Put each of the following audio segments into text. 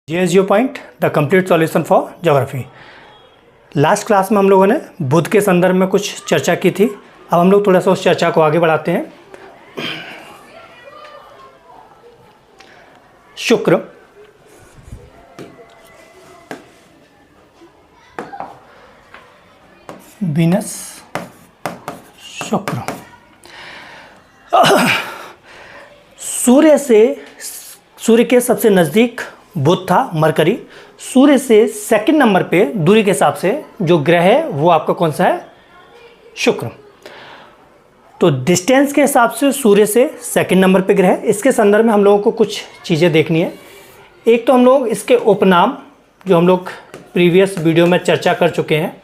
GS Jio point the complete solution for geography. Last class में हम लोगों ने बुध के संदर्भ में कुछ चर्चा की थी। अब हम लोग थोड़ा सा उस चर्चा को आगे बढ़ाते हैं। शुक्र, वीनस, शुक्र, सूर्य के सबसे नज़दीक बुध था, मरकरी। सूर्य से सेकंड नंबर पे दूरी के हिसाब से जो ग्रह है वो आपका कौन सा है? शुक्र। तो डिस्टेंस के हिसाब से सूर्य से सेकंड नंबर पे ग्रह है। इसके संदर्भ में हम लोगों को कुछ चीज़ें देखनी है। एक तो हम लोग इसके उपनाम, जो हम लोग प्रीवियस वीडियो में चर्चा कर चुके हैं,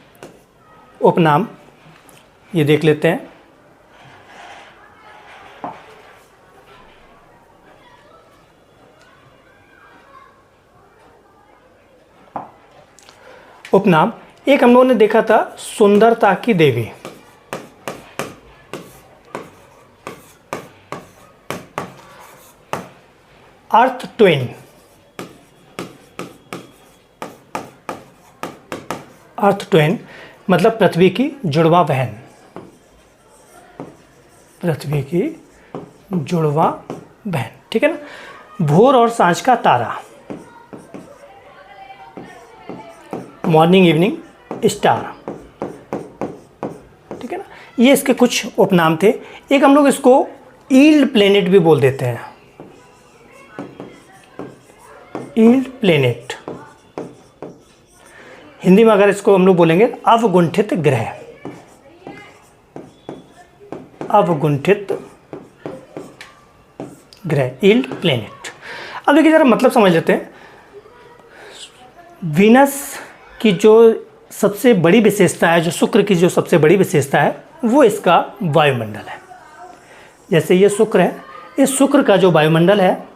उपनाम ये देख लेते हैं। उपनाम एक हम लोगों ने देखा था सुंदरता की देवी, अर्थ ट्वेन, अर्थ ट्वेन मतलब पृथ्वी की जुड़वा बहन, पृथ्वी की जुड़वा बहन, ठीक है ना। भोर और सांझ का तारा, मॉर्निंग इवनिंग स्टार, ठीक है ना। ये इसके कुछ उपनाम थे। एक हम लोग इसको ईल्ड प्लेनेट भी बोल देते हैं, ईल्ड प्लेनेट। हिंदी में अगर इसको हम लोग बोलेंगे अवगुंठित ग्रह, अवगुंठित ग्रह, ईल्ड प्लेनेट। अब देखिए जरा मतलब समझ लेते हैं। वीनस की जो सबसे बड़ी विशेषता है, जो शुक्र की जो सबसे बड़ी विशेषता है, वो इसका वायुमंडल है। जैसे ये शुक्र है, इस शुक्र का जो वायुमंडल है,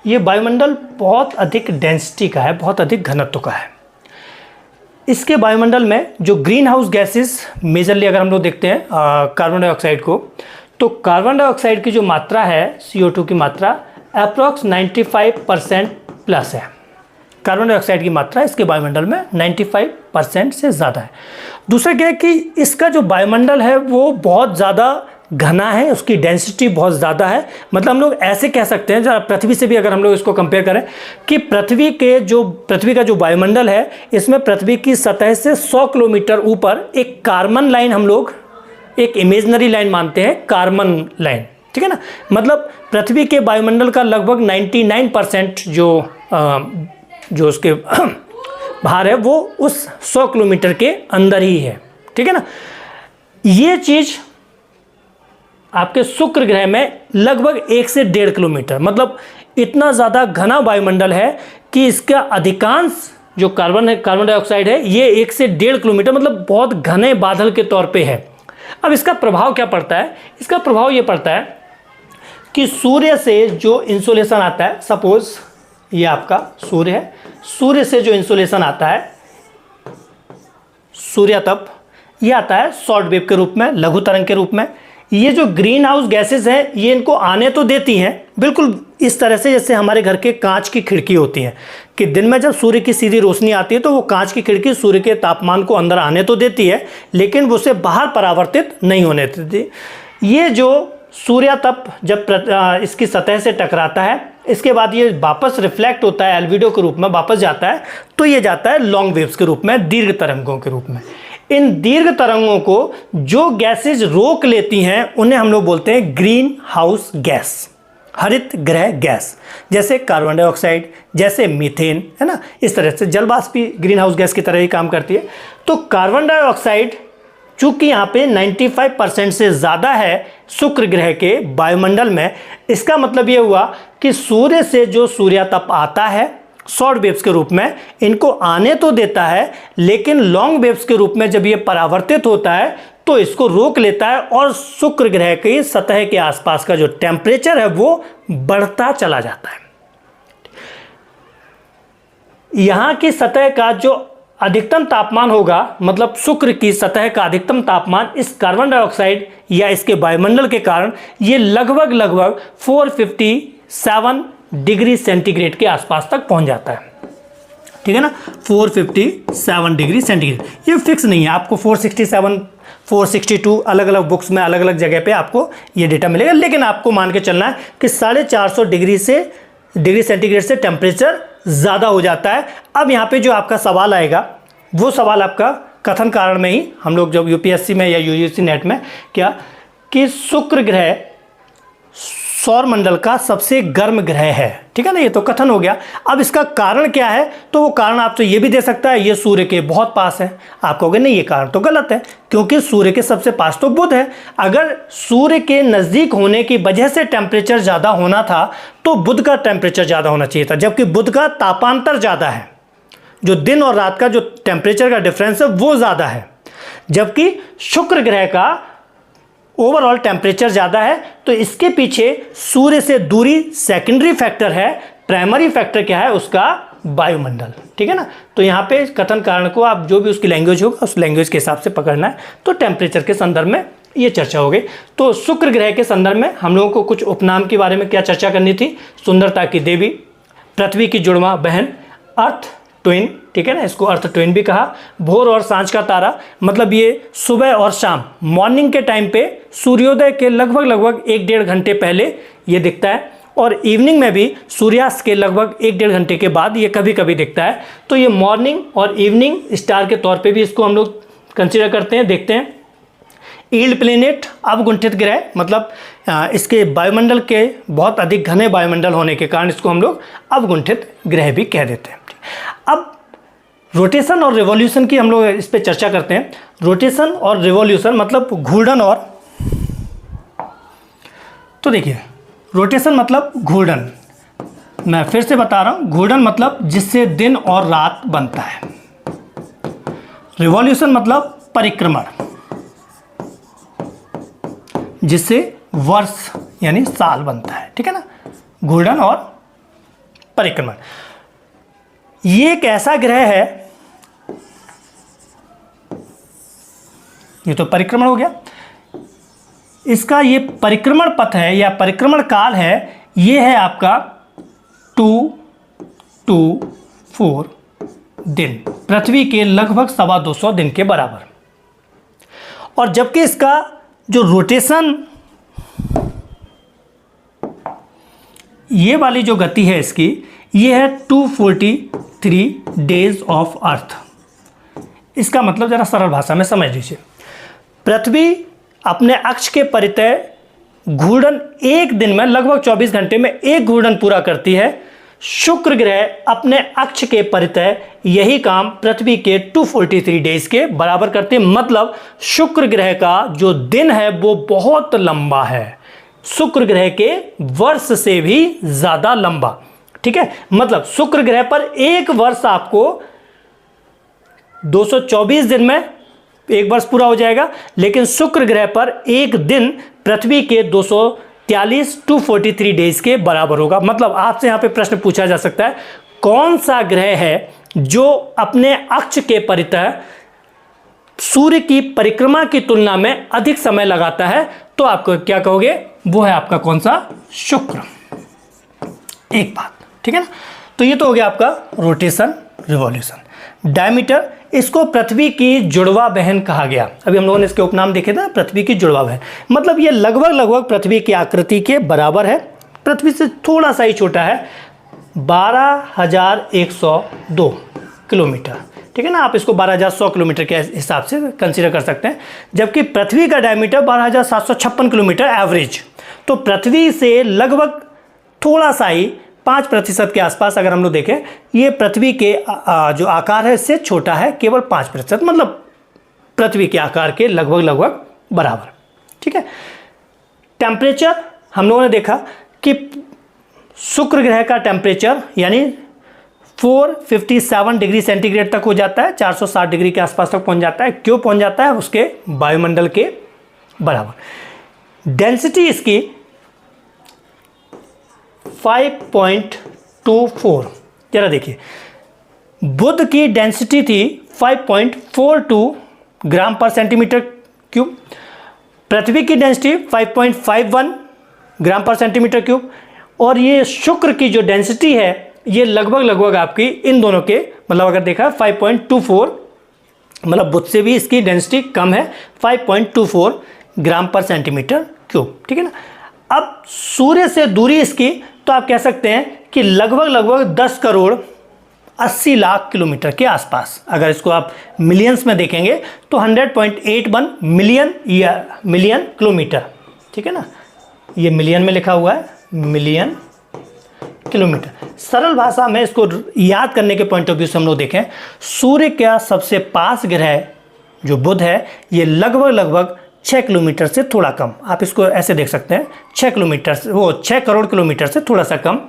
ये वायुमंडल बहुत अधिक डेंसिटी का है, बहुत अधिक घनत्व का है। इसके वायुमंडल में जो ग्रीन हाउस गैसेस मेजरली अगर हम लोग देखते हैं कार्बन डाइऑक्साइड को, तो कार्बन डाइऑक्साइड की जो मात्रा है, CO2 की मात्रा अप्रॉक्स 95% प्लस है। कार्बन डाइऑक्साइड की मात्रा इसके वायुमंडल में 95% से ज़्यादा है। दूसरा क्या है कि इसका जो वायुमंडल है वो बहुत ज़्यादा घना है, उसकी डेंसिटी बहुत ज़्यादा है। मतलब हम लोग ऐसे कह सकते हैं, जरा पृथ्वी से भी अगर हम लोग इसको कंपेयर करें, कि पृथ्वी का जो वायुमंडल है, इसमें पृथ्वी की सतह से 100 किलोमीटर ऊपर एक कार्बन लाइन, हम लोग एक इमेजनरी लाइन मानते हैं, कार्बन लाइन, ठीक है ना। मतलब पृथ्वी के वायुमंडल का लगभग 99% जो उसके भार है वो उस 100 किलोमीटर के अंदर ही है, ठीक है ना। ये चीज़ आपके शुक्र ग्रह में लगभग 1 से 1.5 किलोमीटर, मतलब इतना ज़्यादा घना वायुमंडल है कि इसका अधिकांश जो कार्बन डाइऑक्साइड है, ये 1 से 1.5 किलोमीटर, मतलब बहुत घने बादल के तौर पे है। अब इसका प्रभाव क्या पड़ता है? इसका प्रभाव ये पड़ता है कि सूर्य से जो इंसोलेशन आता है, सपोज ये आपका सूर्य है, सूर्य से जो इंसोलेशन आता है, सूर्यतप, ये आता है शॉर्ट वेव के रूप में, लघु तरंग के रूप में। ये जो ग्रीन हाउस गैसेस हैं, ये इनको आने तो देती हैं, बिल्कुल इस तरह से जैसे हमारे घर के कांच की खिड़की होती हैं, कि दिन में जब सूर्य की सीधी रोशनी आती है तो वो कांच की खिड़की सूर्य के तापमान को अंदर आने तो देती है, लेकिन उसे बाहर परावर्तित नहीं होने देती। ये जो सूर्यतप जब इसकी सतह से टकराता है, इसके बाद ये वापस रिफ्लेक्ट होता है एल्बिडो के रूप में, वापस जाता है, तो ये जाता है लॉन्ग वेव्स के रूप में, दीर्घ तरंगों के रूप में। इन दीर्घ तरंगों को जो गैसेज रोक लेती हैं, उन्हें हम लोग बोलते हैं ग्रीन हाउस गैस, हरित गृह गैस। जैसे कार्बन डाइऑक्साइड, जैसे मीथेन, है ना, इस तरह से जलवाष्प भी ग्रीन हाउस गैस की तरह ही काम करती है। तो कार्बन डाइऑक्साइड चूंकि यहाँ पे 95% से ज़्यादा है शुक्र ग्रह के वायुमंडल में, इसका मतलब ये हुआ कि सूर्य से जो सूर्यतप आता है शॉर्ट वेव्स के रूप में, इनको आने तो देता है, लेकिन लॉन्ग वेव्स के रूप में जब ये परावर्तित होता है तो इसको रोक लेता है, और शुक्र ग्रह की सतह के आसपास का जो टेम्परेचर है वो बढ़ता चला जाता है। यहाँ की सतह का जो अधिकतम तापमान होगा, मतलब शुक्र की सतह का अधिकतम तापमान इस कार्बन डाइऑक्साइड या इसके वायुमंडल के कारण ये लगभग 457 डिग्री सेंटीग्रेड के आसपास तक पहुंच जाता है, ठीक है ना। 457 डिग्री सेंटीग्रेड। ये फिक्स नहीं है, आपको 467 462 अलग अलग बुक्स में अलग अलग जगह पे आपको ये डेटा मिलेगा, लेकिन आपको मान के चलना है कि 450 डिग्री सेंटीग्रेड से टेम्परेचर ज़्यादा हो जाता है। अब यहाँ पे जो आपका सवाल आएगा वो सवाल आपका कथन कारण में ही, हम लोग जब यूपीएससी में या यूजीसी नेट में क्या कि शुक्र ग्रह सौर मंडल का सबसे गर्म ग्रह है, ठीक है ना। ये तो कथन हो गया। अब इसका कारण क्या है, तो वो कारण आप तो ये भी दे सकता है ये सूर्य के बहुत पास है। आप कहोगे नहीं, ये कारण तो गलत है, क्योंकि सूर्य के सबसे पास तो बुध है। अगर सूर्य के नज़दीक होने की वजह से टेम्परेचर ज़्यादा होना था तो बुध का टेम्परेचर ज़्यादा होना चाहिए था, जबकि बुध का तापांतर ज़्यादा है, जो दिन और रात का जो टेम्परेचर का डिफरेंस है वो ज़्यादा है, जबकि शुक्र ग्रह का ओवरऑल टेम्परेचर ज़्यादा है। तो इसके पीछे सूर्य से दूरी सेकेंडरी फैक्टर है, प्राइमरी फैक्टर क्या है उसका वायुमंडल, ठीक है ना। तो यहाँ पे कथन कारण को आप जो भी उसकी लैंग्वेज होगा उस लैंग्वेज के हिसाब से पकड़ना है। तो टेम्परेचर के संदर्भ में ये चर्चा हो गई। तो शुक्र ग्रह के संदर्भ में हम लोगों को कुछ उपनाम के बारे में क्या चर्चा करनी थी। सुंदरता की देवी, पृथ्वी की जुड़वा बहन, अर्थ ट्विन, ठीक है ना, इसको अर्थ ट्विन भी कहा। भोर और सांझ का तारा, मतलब ये सुबह और शाम, मॉर्निंग के टाइम पे सूर्योदय के लगभग 1-1.5 घंटे पहले ये दिखता है, और इवनिंग में भी सूर्यास्त के लगभग 1-1.5 घंटे के बाद ये कभी कभी दिखता है। तो ये मॉर्निंग और इवनिंग स्टार के तौर पे भी इसको हम लोग कंसिडर करते हैं, देखते हैं। ईल्ड प्लेनेट, अवगुंठित ग्रह, मतलब इसके वायुमंडल के बहुत अधिक घने वायुमंडल होने के कारण इसको हम लोग अवगुंठित ग्रह भी कह देते हैं। अब रोटेशन और रिवॉल्यूशन की हम लोग इस पे चर्चा करते हैं। रोटेशन और रिवॉल्यूशन मतलब घूर्णन और, तो देखिए रोटेशन मतलब घूर्णन, मैं फिर से बता रहा हूं, घूर्णन मतलब जिससे दिन और रात बनता है। रिवॉल्यूशन मतलब परिक्रमण, जिससे वर्ष यानी साल बनता है, ठीक है ना। घूर्णन और परिक्रमण, ये एक ऐसा ग्रह है, ये तो परिक्रमण हो गया, इसका ये परिक्रमण पथ है या परिक्रमण काल है, ये है आपका 224 दिन, पृथ्वी के लगभग 225 दिन के बराबर। और जबकि इसका जो रोटेशन, ये वाली जो गति है इसकी, ये है 243 डेज ऑफ अर्थ। इसका मतलब जरा सरल भाषा में समझ लीजिए, पृथ्वी अपने अक्ष के परितः घूर्णन एक दिन में लगभग 24 घंटे में एक घूर्णन पूरा करती है। शुक्र ग्रह अपने अक्ष के परितः यही काम पृथ्वी के 243 डेज के बराबर करते हैं। मतलब शुक्र ग्रह का जो दिन है वो बहुत लंबा है, शुक्र ग्रह के वर्ष से भी ज़्यादा लंबा, ठीक है। मतलब शुक्र ग्रह पर एक वर्ष आपको 224 दिन में एक वर्ष पूरा हो जाएगा, लेकिन शुक्र ग्रह पर एक दिन पृथ्वी के 243 डेज के बराबर होगा। मतलब आपसे यहाँ पे प्रश्न पूछा जा सकता है, कौन सा ग्रह है जो अपने अक्ष के परितः सूर्य की परिक्रमा की तुलना में अधिक समय लगाता है, तो आपको क्या कहोगे, वो है आपका कौन सा, शुक्र। एक बात, ठीक है ना। तो ये तो हो गया आपका रोटेशन रिवॉल्यूशन। डायमीटर, इसको पृथ्वी की जुड़वा बहन कहा गया। अभी हम लोगों ने इसके उपनाम देखे थे, पृथ्वी की जुड़वा बहन, मतलब ये लगभग पृथ्वी की आकृति के बराबर है, पृथ्वी से थोड़ा सा ही छोटा है, 12,102 किलोमीटर, ठीक है ना। आप इसको 12,100 किलोमीटर के हिसाब से कंसीडर कर सकते हैं, जबकि पृथ्वी का डायमीटर 12,756 किलोमीटर एवरेज। तो पृथ्वी से लगभग थोड़ा सा ही 5% के आसपास अगर हम लोग देखें, ये पृथ्वी के जो आकार है इससे छोटा है, केवल 5%, मतलब पृथ्वी के आकार के लगभग बराबर, ठीक है। टेम्परेचर हम लोगों ने देखा कि शुक्र ग्रह का टेम्परेचर यानी 457 डिग्री सेंटीग्रेड तक हो जाता है, 460 डिग्री के आसपास तक पहुंच जाता है। क्यों पहुंच जाता है, उसके वायुमंडल के बराबर। डेंसिटी इसकी 5.24, जरा देखिए, बुध की डेंसिटी थी 5.42 ग्राम पर सेंटीमीटर क्यूब, पृथ्वी की डेंसिटी 5.51 ग्राम पर सेंटीमीटर क्यूब, और ये शुक्र की जो डेंसिटी है ये लगभग आपकी इन दोनों के मतलब अगर देखा 5.24, मतलब बुध से भी इसकी डेंसिटी कम है, 5.24 ग्राम पर सेंटीमीटर क्यूब, ठीक है ना। अब सूर्य से दूरी इसकी तो आप कह सकते हैं कि लगभग 10 करोड़ 80 लाख किलोमीटर के आसपास। अगर इसको आप मिलियंस में देखेंगे तो 100.81 मिलियन किलोमीटर, ठीक है ना। ये मिलियन में लिखा हुआ है, मिलियन किलोमीटर। सरल भाषा में इसको याद करने के पॉइंट ऑफ व्यू से हम लोग देखें, सूर्य का सबसे पास ग्रह जो बुध है ये लगभग 6 किलोमीटर से थोड़ा कम, आप इसको ऐसे देख सकते हैं, 6 किलोमीटर से, वो 6 करोड़ किलोमीटर से थोड़ा सा कम।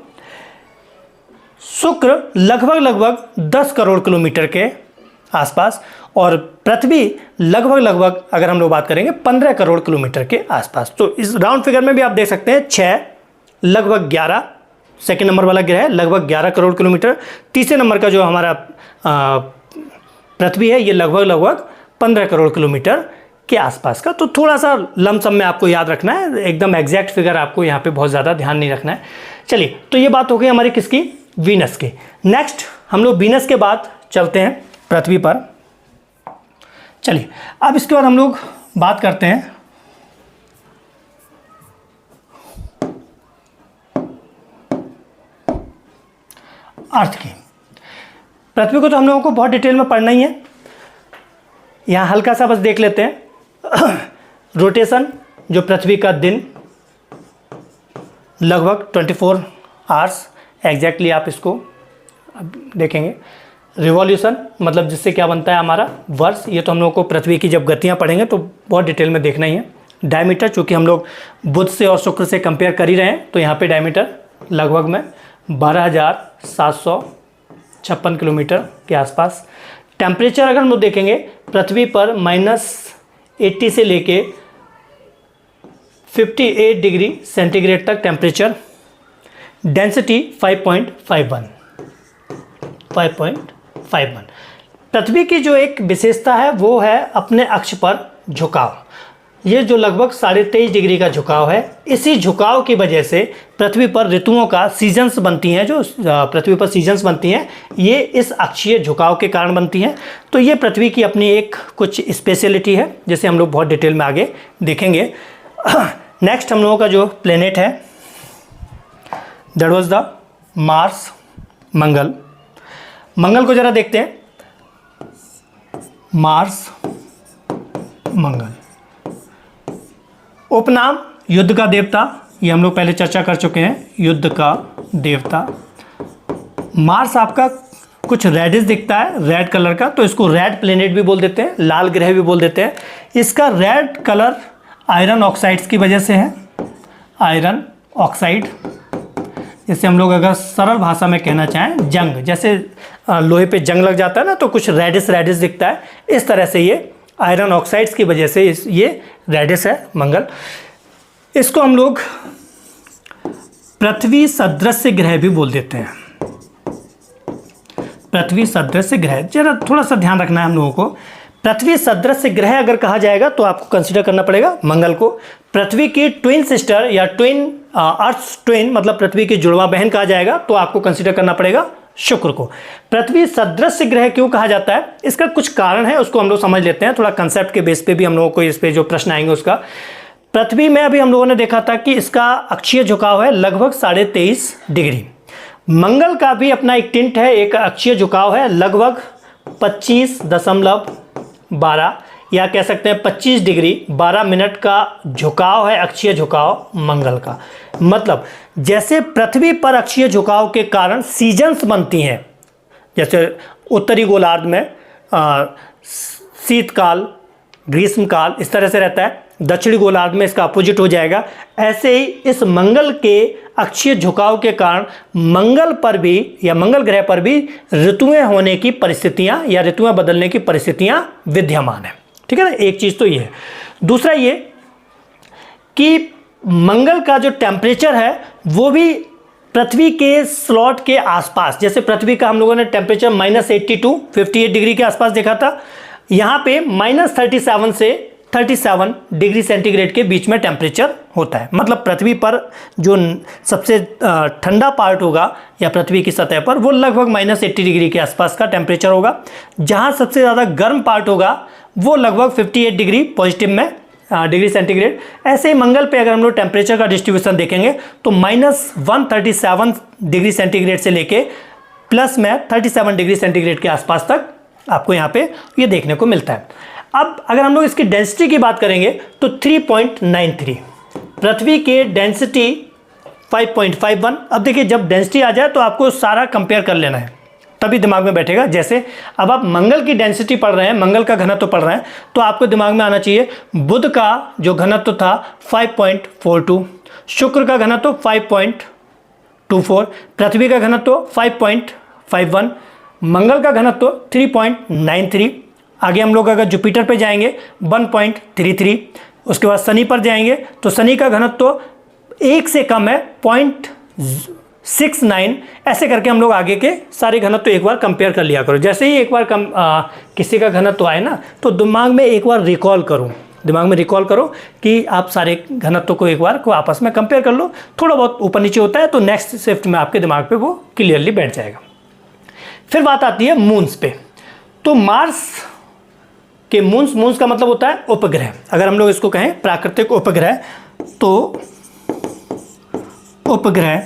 शुक्र लगभग 10 करोड़ किलोमीटर के आसपास, और पृथ्वी लगभग अगर हम लोग बात करेंगे 15 करोड़ किलोमीटर के आसपास। तो इस राउंड फिगर में भी आप देख सकते हैं 6 लगभग 11, सेकेंड नंबर वाला ग्रह है लगभग 11 करोड़ किलोमीटर, तीसरे नंबर का जो हमारा पृथ्वी है ये लगभग 15 करोड़ किलोमीटर के आसपास का। तो थोड़ा सा लमसम में आपको याद रखना है, एकदम एग्जैक्ट फिगर आपको यहाँ पे बहुत ज़्यादा ध्यान नहीं रखना है। चलिए, तो ये बात हो गई हमारी किसकी, वीनस की। नेक्स्ट हम लोग वीनस के बाद चलते हैं पृथ्वी पर। चलिए, अब इसके बाद हम लोग बात करते हैं अर्थ की। पृथ्वी को तो हम लोगों को बहुत डिटेल में पढ़ना ही है, यहाँ हल्का सा बस देख लेते हैं। रोटेशन, जो पृथ्वी का दिन लगभग 24 आवर्स एग्जैक्टली आप इसको अब देखेंगे। रिवॉल्यूशन मतलब जिससे क्या बनता है हमारा वर्ष, ये तो हम लोगों को पृथ्वी की जब गतियाँ पढ़ेंगे तो बहुत डिटेल में देखना ही है। डायमीटर, चूँकि हम लोग बुध से और शुक्र से कंपेयर कर ही रहे हैं तो यहाँ पे डायमीटर लगभग में 12,756 किलोमीटर के आसपास। टेम्परेचर अगर हम लोग देखेंगे पृथ्वी पर -80 से लेके 58 डिग्री सेंटीग्रेड तक टेम्परेचर। डेंसिटी 5.51। पृथ्वी की जो एक विशेषता है वो है अपने अक्ष पर झुकाव। ये जो लगभग 23.5 डिग्री का झुकाव है, इसी झुकाव की वजह से पृथ्वी पर ऋतुओं का सीजन्स बनती हैं, जो पृथ्वी पर सीजन्स बनती हैं ये इस अक्षीय झुकाव के कारण बनती हैं। तो ये पृथ्वी की अपनी एक कुछ स्पेशलिटी है जिसे हम लोग बहुत डिटेल में आगे देखेंगे। नेक्स्ट हम लोगों का जो प्लेनेट है दैट वाज द मार्स, मंगल। मंगल को जरा देखते हैं, मार्स मंगल। उपनाम युद्ध का देवता, ये हम लोग पहले चर्चा कर चुके हैं, युद्ध का देवता। मार्स आपका कुछ रेडिश दिखता है, रेड कलर का, तो इसको रेड प्लेनेट भी बोल देते हैं, लाल ग्रह भी बोल देते हैं। इसका रेड कलर आयरन ऑक्साइड्स की वजह से है, आयरन ऑक्साइड। जैसे हम लोग अगर सरल भाषा में कहना चाहें जंग, जैसे लोहे पे जंग लग जाता है ना तो कुछ रेडिश दिखता है, इस तरह से ये आयरन ऑक्साइड्स की वजह से ये रेडिश है मंगल। इसको हम लोग पृथ्वी सदृश ग्रह भी बोल देते हैं, पृथ्वी सदृश ग्रह। जरा थोड़ा सा ध्यान रखना है हम लोगों को, पृथ्वी सदृश ग्रह अगर कहा जाएगा तो आपको कंसीडर करना पड़ेगा मंगल को। पृथ्वी की ट्विन सिस्टर या अर्थ ट्विन मतलब पृथ्वी की जुड़वा बहन कहा जाएगा तो आपको कंसीडर करना पड़ेगा शुक्र को। पृथ्वी सदृश ग्रह क्यों कहा जाता है, इसका कुछ कारण है, उसको हम लोग समझ लेते हैं। थोड़ा कंसेप्ट के बेस पे भी हम लोगों को इस पे जो प्रश्न आएंगे उसका। पृथ्वी में अभी हम लोगों ने देखा था कि इसका अक्षीय झुकाव है लगभग 23.5 डिग्री। मंगल का भी अपना एक टिंट है, एक अक्षीय झुकाव है लगभग 25.12 या कह सकते हैं 25 डिग्री 12 मिनट का झुकाव है, अक्षीय झुकाव मंगल का। मतलब जैसे पृथ्वी पर अक्षीय झुकाव के कारण सीजन्स बनती हैं, जैसे उत्तरी गोलार्ध में शीतकाल, ग्रीष्मकाल इस तरह से रहता है, दक्षिणी गोलार्ध में इसका अपोजिट हो जाएगा। ऐसे ही इस मंगल के अक्षीय झुकाव के कारण मंगल पर भी या मंगल ग्रह पर भी ऋतुएं होने की परिस्थितियां या ऋतुएं बदलने की परिस्थितियां विद्यमान है। ठीक है ना, एक चीज़ तो ये है। दूसरा ये कि मंगल का जो टेम्परेचर है वो भी पृथ्वी के स्लॉट के आसपास, जैसे पृथ्वी का हम लोगों ने टेम्परेचर -82 58 डिग्री के आसपास देखा था, यहाँ पे -37 से 37 डिग्री सेंटीग्रेड के बीच में टेम्परेचर होता है। मतलब पृथ्वी पर जो सबसे ठंडा पार्ट होगा या पृथ्वी की सतह पर वो लगभग -80 डिग्री के आसपास का टेम्परेचर होगा। जहाँ सबसे ज़्यादा गर्म पार्ट होगा वो लगभग 58 डिग्री पॉजिटिव में डिग्री सेंटीग्रेड। ऐसे ही मंगल पे अगर हम लोग टेम्परेचर का डिस्ट्रीब्यूशन देखेंगे तो -137 डिग्री सेंटीग्रेड से लेके प्लस में 37 डिग्री सेंटीग्रेड के आसपास तक आपको यहाँ पे ये देखने को मिलता है। अब अगर हम लोग इसकी डेंसिटी की बात करेंगे तो 3.93, पृथ्वी के डेंसिटी 5.51। अब देखिए जब डेंसिटी आ जाए तो आपको सारा कंपेयर कर लेना है, तभी दिमाग में बैठेगा। जैसे अब आप मंगल की डेंसिटी पढ़ रहे हैं, मंगल का घनत्व पढ़ रहे हैं, तो आपको दिमाग में आना चाहिए बुध का जो घनत्व था 5.42, शुक्र का घनत्व 5.24, पृथ्वी का घनत्व 5.51, मंगल का घनत्व 3.93। आगे हम लोग अगर जुपिटर पे जाएंगे 1.33, उसके बाद शनि पर जाएंगे तो शनि का घनत्व 1 से कम है 0.69। ऐसे करके हम लोग आगे के सारे घनत्व एक बार कंपेयर कर लिया करो। जैसे ही एक बार किसी का घनत्व आए ना तो दिमाग में एक बार रिकॉल करो कि आप सारे घनत्व को एक बार को आपस में कंपेयर कर लो। थोड़ा बहुत ऊपर नीचे होता है तो नेक्स्ट शिफ्ट में आपके दिमाग पे वो क्लियरली बैठ जाएगा। फिर बात आती है मून्स पे। तो मार्स के मून्स का मतलब होता है उपग्रह। अगर हम लोग इसको कहें प्राकृतिक उपग्रह, तो उपग्रह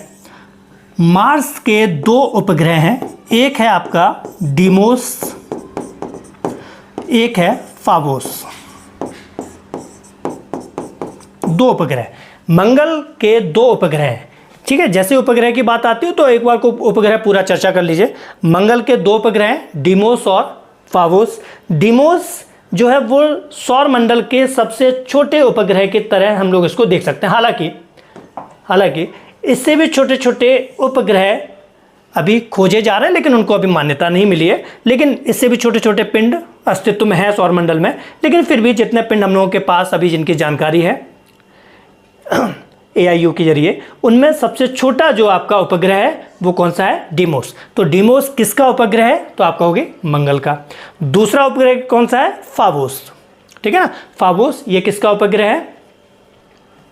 मार्स के 2 उपग्रह हैं। एक है आपका डीमोस, एक है फाबोस। 2 उपग्रह, मंगल के 2 उपग्रह हैं। ठीक है, जैसे उपग्रह की बात आती है तो एक बार को उपग्रह पूरा चर्चा कर लीजिए। मंगल के 2 उपग्रह हैं, डीमोस और फाबोस। डीमोस जो है वो सौर मंडल के सबसे छोटे उपग्रह की तरह हम लोग इसको देख सकते हैं। हालांकि इससे भी छोटे छोटे उपग्रह अभी खोजे जा रहे हैं, लेकिन उनको अभी मान्यता नहीं मिली है। लेकिन इससे भी छोटे छोटे पिंड अस्तित्व में है सौर मंडल में। लेकिन फिर भी जितने पिंड हम लोगों के पास अभी जिनकी जानकारी है AIU के जरिए, उनमें सबसे छोटा जो आपका उपग्रह है वो कौन सा है? डीमोस। तो डीमोस किसका उपग्रह है? तो आप कहोगे मंगल का। दूसरा उपग्रह कौन सा है? फाबोस। ठीक है ना, फाबोस ये किसका उपग्रह है?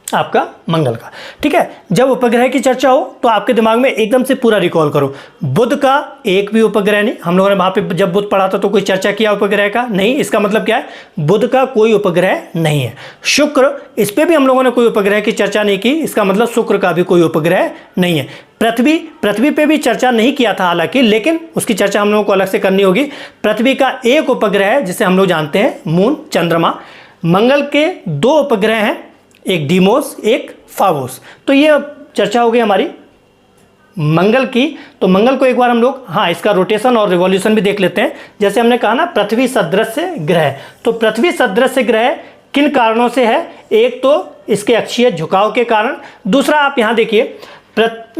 आपका मंगल का। ठीक है, जब उपग्रह की चर्चा हो तो आपके दिमाग में एकदम से पूरा रिकॉल करो। बुध का एक भी उपग्रह नहीं, हम लोगों ने वहां पे जब बुध पढ़ा था तो कोई चर्चा किया उपग्रह का? नहीं। इसका मतलब क्या है? बुध का कोई उपग्रह नहीं है। शुक्र, इस पे भी हम लोगों ने कोई उपग्रह की चर्चा नहीं की, इसका मतलब शुक्र का भी कोई उपग्रह नहीं है। पृथ्वी पे भी चर्चा नहीं किया था हालांकि, लेकिन उसकी चर्चा हम लोगों को अलग से करनी होगी। पृथ्वी का एक उपग्रह है जिसे हम लोग जानते हैं मून, चंद्रमा। मंगल के 2 उपग्रह हैं, एक डीमोस एक फाबोस। तो ये चर्चा हो गई हमारी मंगल की। तो मंगल को एक बार हम लोग इसका रोटेशन और रिवॉल्यूशन भी देख लेते हैं। जैसे हमने कहा ना पृथ्वी सदृश ग्रह, तो पृथ्वी सदृश ग्रह किन कारणों से है? एक तो इसके अक्षीय झुकाव के कारण, दूसरा आप यहाँ देखिए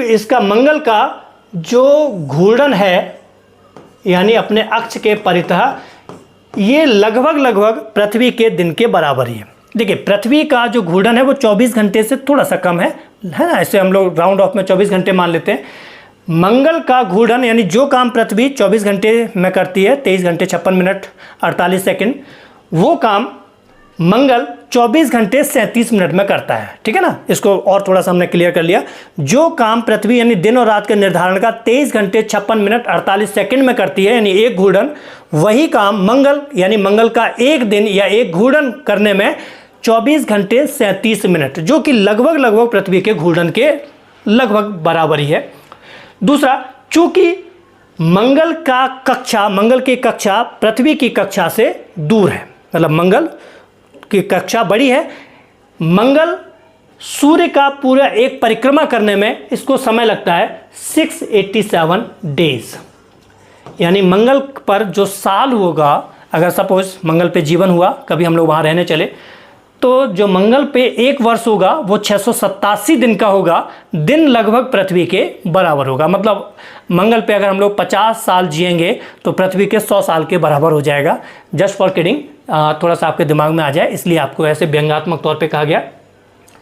इसका मंगल का जो घूर्णन है यानी अपने अक्ष के परितः, ये लगभग पृथ्वी के दिन के बराबर ही है। देखिए पृथ्वी का जो घूर्णन है वो 24 घंटे से थोड़ा सा कम है ना, ऐसे हम लोग राउंड ऑफ में 24 घंटे मान लेते हैं। मंगल का घूर्णन यानी जो काम पृथ्वी 24 घंटे में करती है, 23 घंटे 56 मिनट 48 सेकंड, वो काम मंगल 24 घंटे 37 मिनट में करता है। ठीक है ना, इसको और थोड़ा सा हमने क्लियर कर लिया। जो काम पृथ्वी यानी दिन और रात के निर्धारण का 23 घंटे 56 मिनट 48 सेकंड में करती है यानी एक घूर्णन, वही काम मंगल यानी मंगल का एक दिन या एक घूर्णन करने में 24 घंटे 37 मिनट, जो कि लगभग पृथ्वी के घूर्णन के लगभग बराबर ही है। दूसरा, चूंकि मंगल की कक्षा पृथ्वी की कक्षा से दूर है, मतलब मंगल की कक्षा बड़ी है। मंगल सूर्य का पूरा एक परिक्रमा करने में इसको समय लगता है 687 डेज। यानी मंगल पर जो साल होगा, अगर सपोज मंगल पे जीवन हुआ, कभी हम लोग वहाँ रहने चले, तो जो मंगल पे एक वर्ष होगा वो 687 दिन का होगा। दिन लगभग पृथ्वी के बराबर होगा। मतलब मंगल पे अगर हम लोग 50 साल जिएंगे तो पृथ्वी के 100 साल के बराबर हो जाएगा। जस्ट फॉर किडिंग, थोड़ा सा आपके दिमाग में आ जाए इसलिए आपको ऐसे व्यंग्यात्मक तौर पे कहा गया।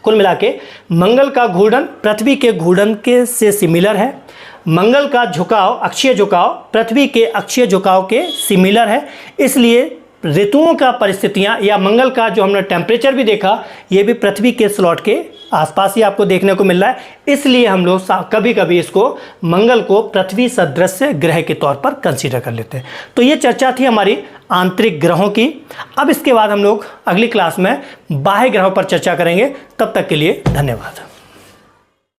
कुल मिला के मंगल का घूर्णन पृथ्वी के घूर्णन के से सिमिलर है। मंगल का झुकाव, अक्षीय झुकाव, पृथ्वी के अक्षीय झुकाव के सिमिलर है। इसलिए ऋतुओं का परिस्थितियां या मंगल का जो हमने टेम्परेचर भी देखा, ये भी पृथ्वी के स्लॉट के आसपास ही आपको देखने को मिल रहा है। इसलिए हम लोग कभी कभी इसको मंगल को पृथ्वी सदृश ग्रह के तौर पर कंसीडर कर लेते हैं। तो ये चर्चा थी हमारी आंतरिक ग्रहों की। अब इसके बाद हम लोग अगली क्लास में बाह्य ग्रहों पर चर्चा करेंगे। तब तक के लिए धन्यवाद।